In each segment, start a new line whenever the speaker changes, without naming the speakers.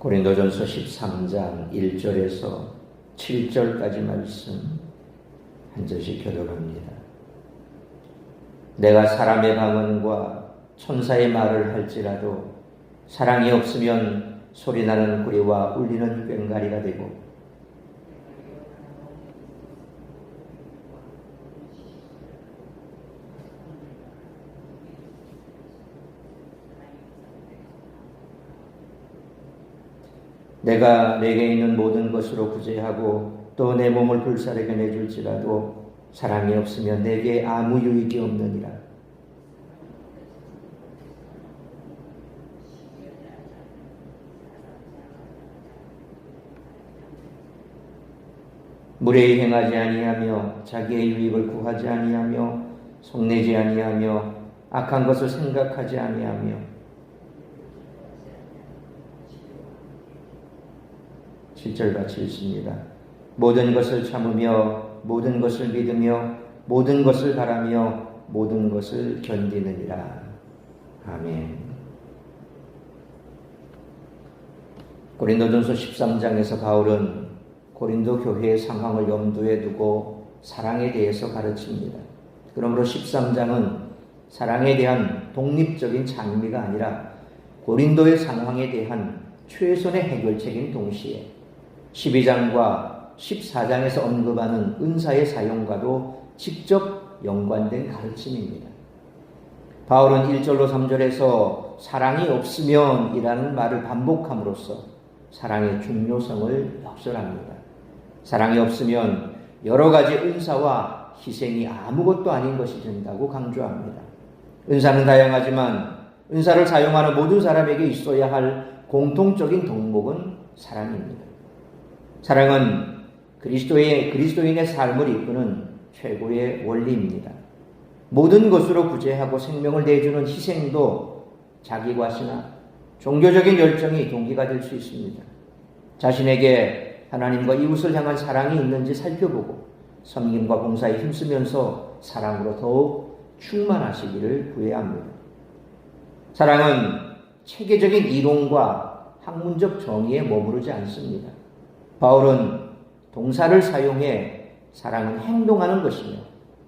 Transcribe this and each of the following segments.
고린도전서 13장 1절에서 7절까지 말씀 한 절씩 교독합니다. 내가 사람의 방언과 천사의 말을 할지라도 사랑이 없으면 소리나는 구리와 울리는 꽹과리가 되고 내가 내게 있는 모든 것으로 구제하고 또 내 몸을 불사르게 내줄지라도 사랑이 없으면 내게 아무 유익이 없느니라. 무례히 행하지 아니하며 자기의 유익을 구하지 아니하며 속내지 아니하며 악한 것을 생각하지 아니하며 7절 같이 읽습니다. 모든 것을 참으며 모든 것을 믿으며 모든 것을 바라며 모든 것을 견디느니라. 아멘. 고린도전서 13장에서 바울은 고린도 교회의 상황을 염두에 두고 사랑에 대해서 가르칩니다. 그러므로 13장은 사랑에 대한 독립적인 장미가 아니라 고린도의 상황에 대한 최선의 해결책인 동시에 12장과 14장에서 언급하는 은사의 사용과도 직접 연관된 가르침입니다. 바울은 1절로 3절에서 사랑이 없으면 이라는 말을 반복함으로써 사랑의 중요성을 역설합니다. 사랑이 없으면 여러 가지 은사와 희생이 아무것도 아닌 것이 된다고 강조합니다. 은사는 다양하지만 은사를 사용하는 모든 사람에게 있어야 할 공통적인 덕목은 사랑입니다. 사랑은 그리스도인의 삶을 이끄는 최고의 원리입니다. 모든 것으로 구제하고 생명을 내주는 희생도 자기 과시나 종교적인 열정이 동기가 될 수 있습니다. 자신에게 하나님과 이웃을 향한 사랑이 있는지 살펴보고 섬김과 봉사에 힘쓰면서 사랑으로 더욱 충만하시기를 구해야 합니다. 사랑은 체계적인 이론과 학문적 정의에 머무르지 않습니다. 바울은 동사를 사용해 사랑은 행동하는 것이며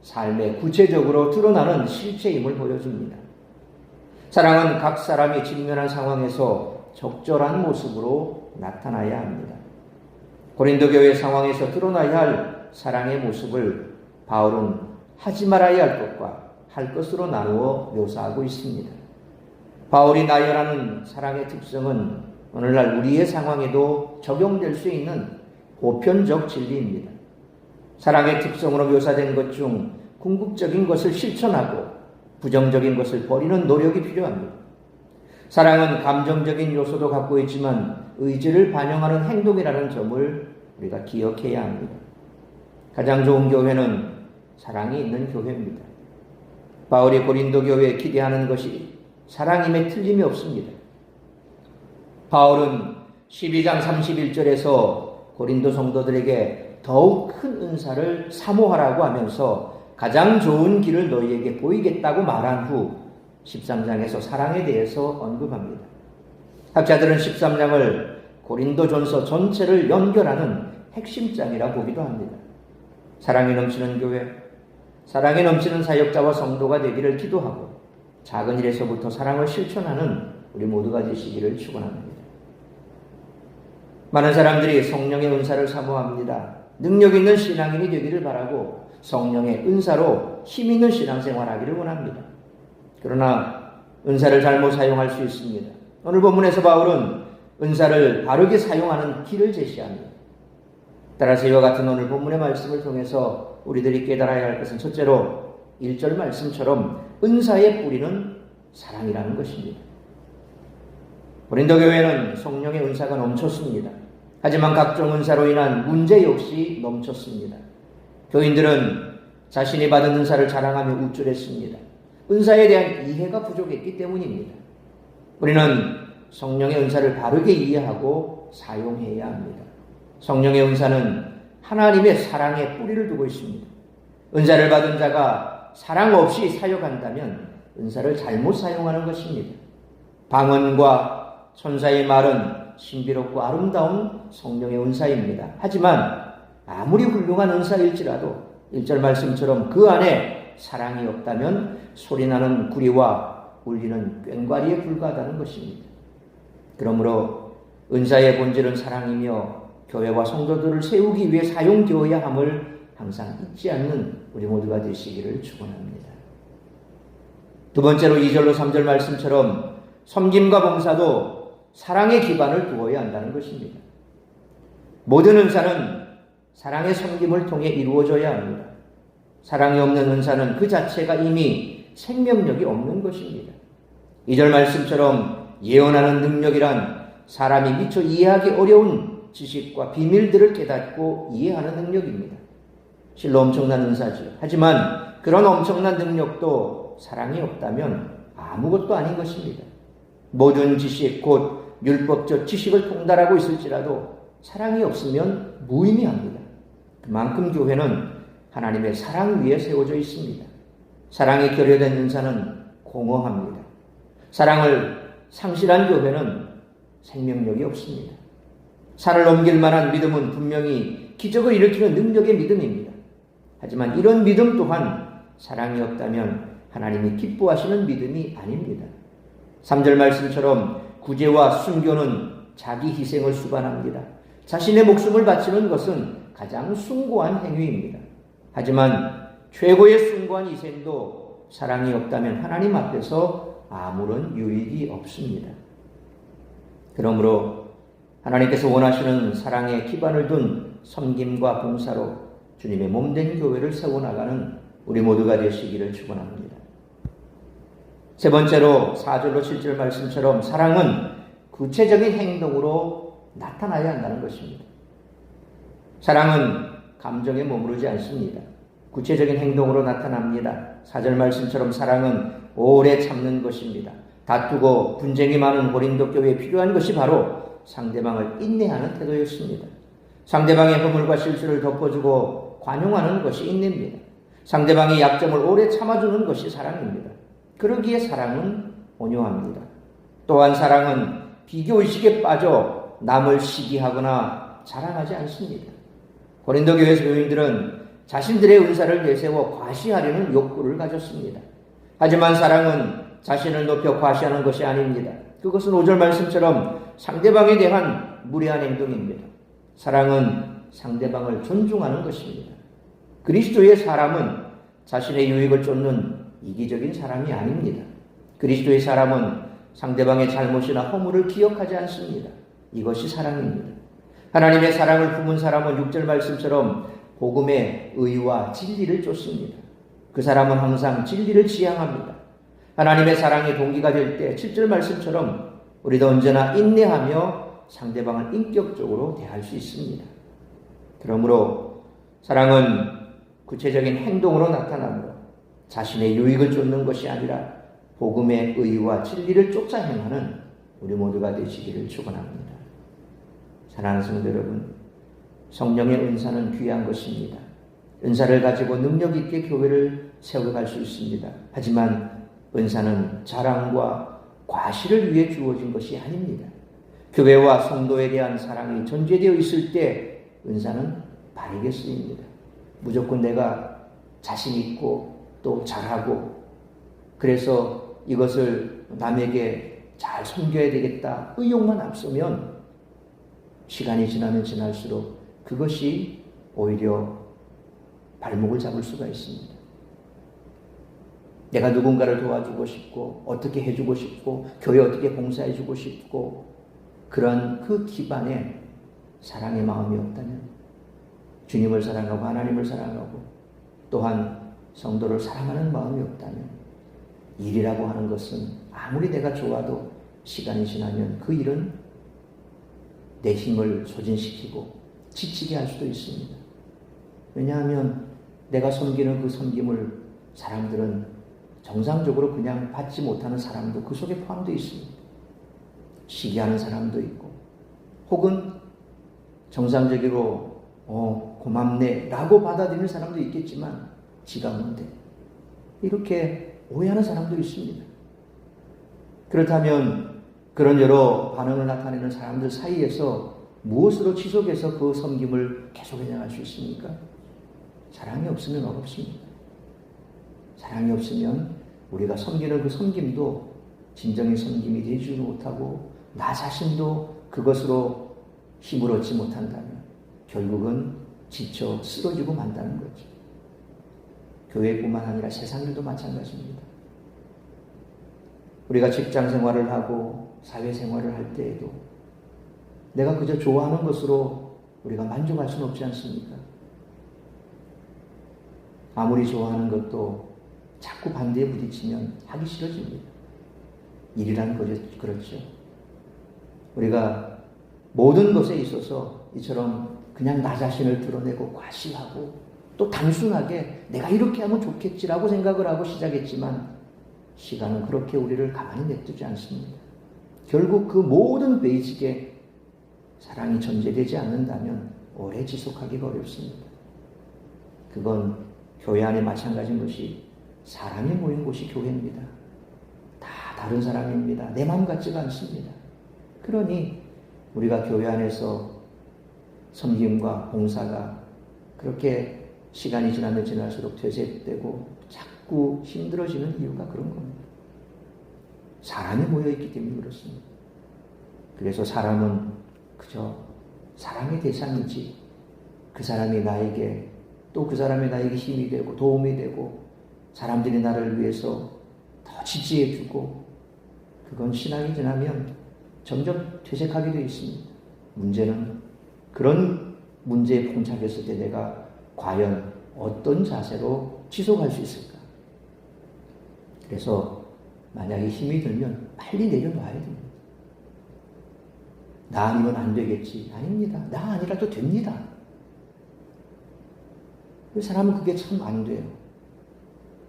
삶에 구체적으로 드러나는 실체임을 보여줍니다. 사랑은 각 사람이 직면한 상황에서 적절한 모습으로 나타나야 합니다. 고린도 교회 상황에서 드러나야 할 사랑의 모습을 바울은 하지 말아야 할 것과 할 것으로 나누어 묘사하고 있습니다. 바울이 나열하는 사랑의 특성은 오늘날 우리의 상황에도 적용될 수 있는 보편적 진리입니다. 사랑의 특성으로 묘사된 것 중 궁극적인 것을 실천하고 부정적인 것을 버리는 노력이 필요합니다. 사랑은 감정적인 요소도 갖고 있지만 의지를 반영하는 행동이라는 점을 우리가 기억해야 합니다. 가장 좋은 교회는 사랑이 있는 교회입니다. 바울이 고린도 교회에 기대하는 것이 사랑임에 틀림이 없습니다. 바울은 12장 31절에서 고린도 성도들에게 더욱 큰 은사를 사모하라고 하면서 가장 좋은 길을 너희에게 보이겠다고 말한 후 13장에서 사랑에 대해서 언급합니다. 학자들은 13장을 고린도전서 전체를 연결하는 핵심장이라 보기도 합니다. 사랑이 넘치는 교회, 사랑이 넘치는 사역자와 성도가 되기를 기도하고 작은 일에서부터 사랑을 실천하는 우리 모두가 되시기를 축원합니다. 많은 사람들이 성령의 은사를 사모합니다. 능력 있는 신앙인이 되기를 바라고 성령의 은사로 힘 있는 신앙생활하기를 원합니다. 그러나 은사를 잘못 사용할 수 있습니다. 오늘 본문에서 바울은 은사를 바르게 사용하는 길을 제시합니다. 따라서 이와 같은 오늘 본문의 말씀을 통해서 우리들이 깨달아야 할 것은 첫째로 1절 말씀처럼 은사의 뿌리는 사랑이라는 것입니다. 고린도 교회는 성령의 은사가 넘쳤습니다. 하지만 각종 은사로 인한 문제 역시 넘쳤습니다. 교인들은 자신이 받은 은사를 자랑하며 우쭐했습니다. 은사에 대한 이해가 부족했기 때문입니다. 우리는 성령의 은사를 바르게 이해하고 사용해야 합니다. 성령의 은사는 하나님의 사랑에 뿌리를 두고 있습니다. 은사를 받은 자가 사랑 없이 사역한다면 은사를 잘못 사용하는 것입니다. 방언과 천사의 말은 신비롭고 아름다운 성령의 은사입니다. 하지만 아무리 훌륭한 은사일지라도 1절 말씀처럼 그 안에 사랑이 없다면 소리나는 구리와 울리는 꽹과리에 불과하다는 것입니다. 그러므로 은사의 본질은 사랑이며 교회와 성도들을 세우기 위해 사용되어야 함을 항상 잊지 않는 우리 모두가 되시기를 축원합니다. 두 번째로 2절로 3절 말씀처럼 섬김과 봉사도 사랑의 기반을 두어야 한다는 것입니다. 모든 은사는 사랑의 섬김을 통해 이루어져야 합니다. 사랑이 없는 은사는 그 자체가 이미 생명력이 없는 것입니다. 2절 말씀처럼 예언하는 능력이란 사람이 미처 이해하기 어려운 지식과 비밀들을 깨닫고 이해하는 능력입니다. 실로 엄청난 은사죠. 하지만 그런 엄청난 능력도 사랑이 없다면 아무것도 아닌 것입니다. 모든 지식, 곧 율법적 지식을 통달하고 있을지라도 사랑이 없으면 무의미합니다. 그만큼 교회는 하나님의 사랑 위에 세워져 있습니다. 사랑이 결여된 은사는 공허합니다. 사랑을 상실한 교회는 생명력이 없습니다. 산을 넘길 만한 믿음은 분명히 기적을 일으키는 능력의 믿음입니다. 하지만 이런 믿음 또한 사랑이 없다면 하나님이 기뻐하시는 믿음이 아닙니다. 3절 말씀처럼 구제와 순교는 자기 희생을 수반합니다. 자신의 목숨을 바치는 것은 가장 숭고한 행위입니다. 하지만 최고의 숭고한 희생도 사랑이 없다면 하나님 앞에서 아무런 유익이 없습니다. 그러므로 하나님께서 원하시는 사랑의 기반을 둔 섬김과 봉사로 주님의 몸된 교회를 세워나가는 우리 모두가 되시기를 축원합니다. 세 번째로 4절로 7절 말씀처럼 사랑은 구체적인 행동으로 나타나야 한다는 것입니다. 사랑은 감정에 머무르지 않습니다. 구체적인 행동으로 나타납니다. 4절 말씀처럼 사랑은 오래 참는 것입니다. 다투고 분쟁이 많은 고린도 교회에 필요한 것이 바로 상대방을 인내하는 태도였습니다. 상대방의 허물과 실수를 덮어주고 관용하는 것이 인내입니다. 상대방의 약점을 오래 참아주는 것이 사랑입니다. 그러기에 사랑은 온유합니다. 또한 사랑은 비교의식에 빠져 남을 시기하거나 자랑하지 않습니다. 고린도 교회 교인들은 자신들의 은사를 내세워 과시하려는 욕구를 가졌습니다. 하지만 사랑은 자신을 높여 과시하는 것이 아닙니다. 그것은 5절 말씀처럼 상대방에 대한 무례한 행동입니다. 사랑은 상대방을 존중하는 것입니다. 그리스도의 사람은 자신의 유익을 쫓는 이기적인 사람이 아닙니다. 그리스도의 사람은 상대방의 잘못이나 허물을 기억하지 않습니다. 이것이 사랑입니다. 하나님의 사랑을 품은 사람은 6절 말씀처럼 복음의 의와 진리를 쫓습니다. 그 사람은 항상 진리를 지향합니다. 하나님의 사랑의 동기가 될 때 7절 말씀처럼 우리도 언제나 인내하며 상대방을 인격적으로 대할 수 있습니다. 그러므로 사랑은 구체적인 행동으로 나타나므로 자신의 유익을 쫓는 것이 아니라 복음의 의와 진리를 쫓아 행하는 우리 모두가 되시기를 축원합니다. 사랑하는 성도 여러분, 성령의 은사는 귀한 것입니다. 은사를 가지고 능력 있게 교회를 세워갈 수 있습니다. 하지만 은사는 자랑과 과시를 위해 주어진 것이 아닙니다. 교회와 성도에 대한 사랑이 전제되어 있을 때 은사는 바르게 쓰입니다. 무조건 내가 자신 있고 또 잘하고 그래서 이것을 남에게 잘 섬겨야 되겠다 의욕만 앞서면 시간이 지나면 지날수록 그것이 오히려 발목을 잡을 수가 있습니다. 내가 누군가를 도와주고 싶고 어떻게 해주고 싶고 교회 어떻게 봉사해주고 싶고 그런 그 기반에 사랑의 마음이 없다면 주님을 사랑하고 하나님을 사랑하고 또한 성도를 사랑하는 마음이 없다면 일이라고 하는 것은 아무리 내가 좋아도 시간이 지나면 그 일은 내 힘을 소진시키고 지치게 할 수도 있습니다. 왜냐하면 내가 섬기는 그 섬김을 사람들은 정상적으로 그냥 받지 못하는 사람도 그 속에 포함되어 있습니다. 시기하는 사람도 있고 혹은 정상적으로 고맙네 라고 받아들이는 사람도 있겠지만 지가 뭔데 이렇게 오해하는 사람도 있습니다. 그렇다면 그런 여러 반응을 나타내는 사람들 사이에서 무엇으로 지속해서 그 섬김을 계속해 나갈 수 있습니까? 사랑이 없으면 어렵습니다. 사랑이 없으면 우리가 섬기는 그 섬김도 진정의 섬김이 되지 못하고 나 자신도 그것으로 힘을 얻지 못한다면 결국은 지쳐 쓰러지고 만다는 거죠. 교회뿐만 아니라 세상 일도 마찬가지입니다. 우리가 직장 생활을 하고 사회 생활을 할 때에도 내가 그저 좋아하는 것으로 우리가 만족할 수는 없지 않습니까? 아무리 좋아하는 것도 자꾸 반대에 부딪히면 하기 싫어집니다. 일이라는 거죠. 그렇죠. 우리가 모든 것에 있어서 이처럼 그냥 나 자신을 드러내고 과시하고 또 단순하게 내가 이렇게 하면 좋겠지라고 생각을 하고 시작했지만 시간은 그렇게 우리를 가만히 냅두지 않습니다. 결국 그 모든 베이직에 사랑이 전제되지 않는다면 오래 지속하기가 어렵습니다. 그건 교회 안에 마찬가지인 것이 사람이 모인 곳이 교회입니다. 다 다른 사람입니다. 내 마음 같지가 않습니다. 그러니 우리가 교회 안에서 섬김과 봉사가 그렇게 시간이 지나면 지날수록 퇴색되고 자꾸 힘들어지는 이유가 그런 겁니다. 사람이 모여있기 때문에 그렇습니다. 그래서 사람은 그저 사랑의 대상이지 그 사람이 나에게 또 그 사람이 나에게 힘이 되고 도움이 되고 사람들이 나를 위해서 더 지지해주고 그건 신앙이 지나면 점점 퇴색하게 되어 있습니다. 문제는 그런 문제에 봉착했을 때 내가 과연 어떤 자세로 지속할 수 있을까? 그래서 만약에 힘이 들면 빨리 내려놔야 됩니다. 나 아니면 안 되겠지. 아닙니다. 나 아니라도 됩니다. 사람은 그게 참 안 돼요.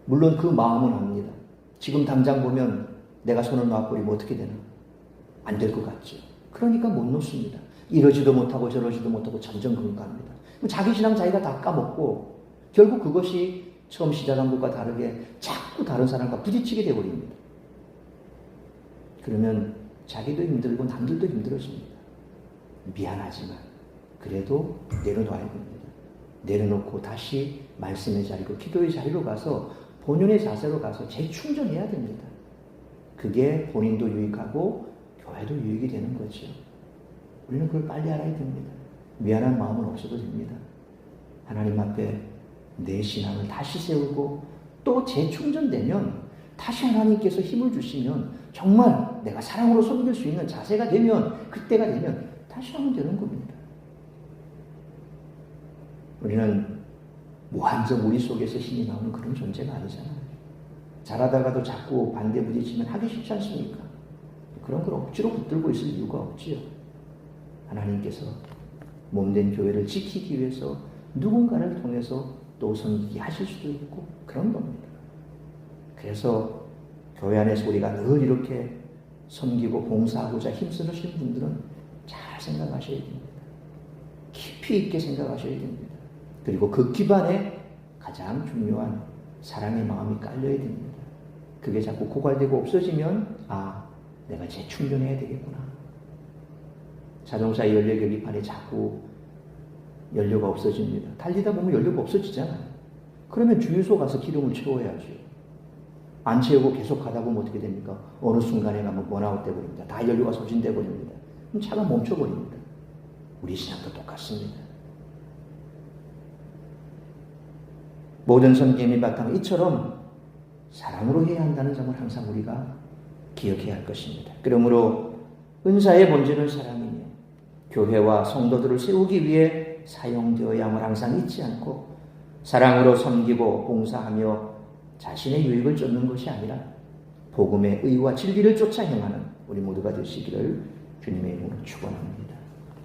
물론 그 마음은 압니다. 지금 당장 보면 내가 손을 놔버리면 어떻게 되나? 안 될 것 같죠. 그러니까 못 놓습니다. 이러지도 못하고 저러지도 못하고 점점 그런가합니다. 자기 신앙 자기가 다 까먹고 결국 그것이 처음 시작한 것과 다르게 자꾸 다른 사람과 부딪히게 되어버립니다. 그러면 자기도 힘들고 남들도 힘들어집니다. 미안하지만 그래도 내려놔야 됩니다. 내려놓고 다시 말씀의 자리로 기도의 자리로 가서 본연의 자세로 가서 재충전해야 됩니다. 그게 본인도 유익하고 교회도 유익이 되는 거죠. 우리는 그걸 빨리 알아야 됩니다. 미안한 마음은 없어도 됩니다. 하나님 앞에 내 신앙을 다시 세우고 또 재충전되면 다시 하나님께서 힘을 주시면 정말 내가 사랑으로 섬길 수 있는 자세가 되면 그때가 되면 다시 하면 되는 겁니다. 우리는 무한정 우리 속에서 힘이 나오는 그런 존재가 아니잖아요. 잘하다가도 자꾸 반대 부딪히면 하기 쉽지 않습니까? 그런 걸 억지로 붙들고 있을 이유가 없지요. 하나님께서 몸된 교회를 지키기 위해서 누군가를 통해서 또 섬기게 하실 수도 있고 그런 겁니다. 그래서 교회 안에서 우리가 늘 이렇게 섬기고 봉사하고자 힘쓰시는 분들은 잘 생각하셔야 됩니다. 깊이 있게 생각하셔야 됩니다. 그리고 그 기반에 가장 중요한 사랑의 마음이 깔려야 됩니다. 그게 자꾸 고갈되고 없어지면 내가 재충전해야 되겠구나. 자동차 연료 계기판에 자꾸 연료가 없어집니다. 달리다 보면 연료가 없어지잖아요. 그러면 주유소 가서 기름을 채워야죠. 안 채우고 계속 가다 보면 어떻게 됩니까? 어느 순간에 가면 번아웃 되버립니다. 다 연료가 소진돼 버립니다. 그럼 차가 멈춰버립니다. 우리 신앙도 똑같습니다. 모든 섬김의 바탕 이처럼 사랑으로 해야 한다는 점을 항상 우리가 기억해야 할 것입니다. 그러므로 은사의 본질은 사랑이며 교회와 성도들을 세우기 위해 사용되어야 함을 항상 잊지 않고 사랑으로 섬기고 봉사하며 자신의 유익을 쫓는 것이 아니라 복음의 의와 진리를 쫓아 행하는 우리 모두가 되시기를 주님의 이름으로 축원합니다.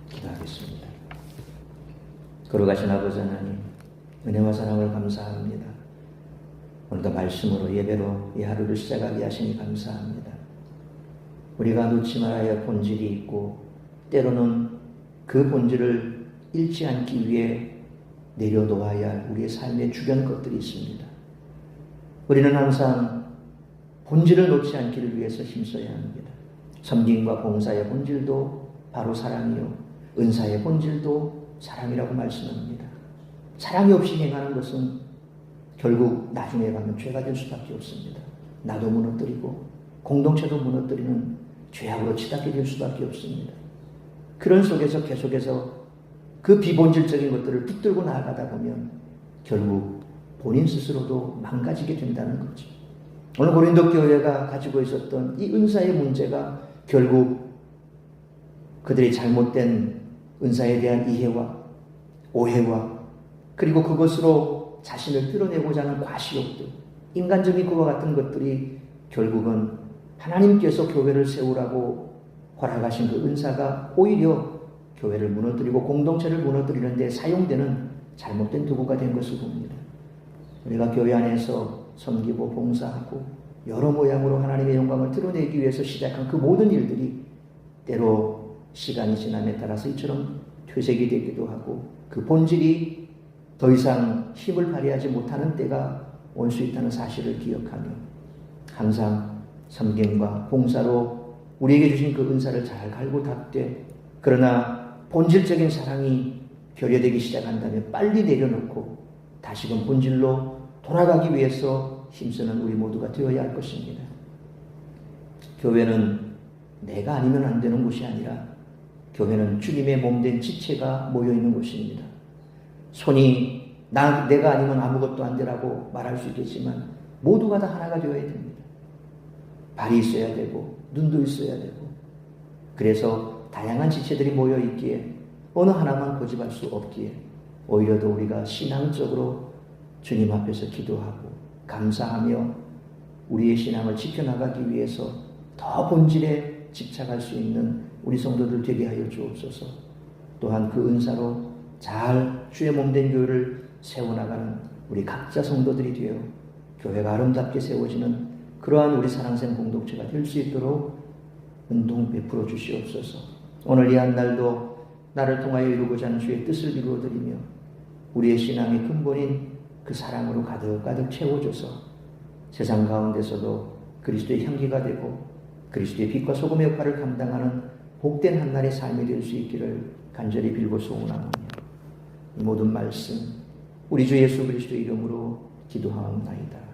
기도하겠습니다. 걸어가신 아버지 하나님, 은혜와 사랑을 감사합니다. 오늘도 말씀으로 예배로 이 하루를 시작하게 하시니 감사합니다. 우리가 놓지 말아야 할 본질이 있고 때로는 그 본질을 잃지 않기 위해 내려놓아야 할 우리의 삶의 주변 것들이 있습니다. 우리는 항상 본질을 놓지 않기를 위해서 힘써야 합니다. 섬김과 봉사의 본질도 바로 사랑이요 은사의 본질도 사랑이라고 말씀합니다. 사랑이 없이 행하는 것은 결국 나중에 가면 죄가 될 수밖에 없습니다. 나도 무너뜨리고 공동체도 무너뜨리는 죄악으로 치닫게 될 수밖에 없습니다. 그런 속에서 계속해서 그 비본질적인 것들을 붙들고 나아가다 보면 결국 본인 스스로도 망가지게 된다는 거죠. 오늘 고린도 교회가 가지고 있었던 이 은사의 문제가 결국 그들의 잘못된 은사에 대한 이해와 오해와 그리고 그것으로 자신을 드러내고자 하는 과시욕들, 인간적인 그와 같은 것들이 결국은 하나님께서 교회를 세우라고 허락하신 그 은사가 오히려 교회를 무너뜨리고 공동체를 무너뜨리는 데 사용되는 잘못된 도구가 된 것을 봅니다. 우리가 교회 안에서 섬기고 봉사하고 여러 모양으로 하나님의 영광을 드러내기 위해서 시작한 그 모든 일들이 때로 시간이 지남에 따라서 이처럼 퇴색이 되기도 하고 그 본질이 더 이상 힘을 발휘하지 못하는 때가 올 수 있다는 사실을 기억하며 항상 섬김과 봉사로 우리에게 주신 그 은사를 잘 갈고 닦되 그러나 본질적인 사랑이 결여되기 시작한다면 빨리 내려놓고 다시금 본질로 돌아가기 위해서 힘쓰는 우리 모두가 되어야 할 것입니다. 교회는 내가 아니면 안 되는 곳이 아니라 교회는 주님의 몸된 지체가 모여있는 곳입니다. 손이 내가 아니면 아무것도 안 되라고 말할 수 있겠지만 모두가 다 하나가 되어야 됩니다. 발이 있어야 되고 눈도 있어야 되고 그래서 다양한 지체들이 모여있기에 어느 하나만 고집할 수 없기에 오히려 더 우리가 신앙적으로 주님 앞에서 기도하고 감사하며 우리의 신앙을 지켜나가기 위해서 더 본질에 집착할 수 있는 우리 성도들 되게 하여 주옵소서. 또한 그 은사로 잘 주의 몸된 교회를 세워나가는 우리 각자 성도들이 되어 교회가 아름답게 세워지는 그러한 우리 사랑샘 공동체가 될 수 있도록 은동 베풀어 주시옵소서. 오늘 이 한 날도 나를 통하여 이루고자 하는 주의 뜻을 이루어드리며 우리의 신앙의 근본인 그 사랑으로 가득가득 채워줘서 세상 가운데서도 그리스도의 향기가 되고 그리스도의 빛과 소금의 역할을 감당하는 복된 한날의 삶이 될 수 있기를 간절히 빌고 소원하오며 이 모든 말씀 우리 주 예수 그리스도의 이름으로 기도하옵나이다.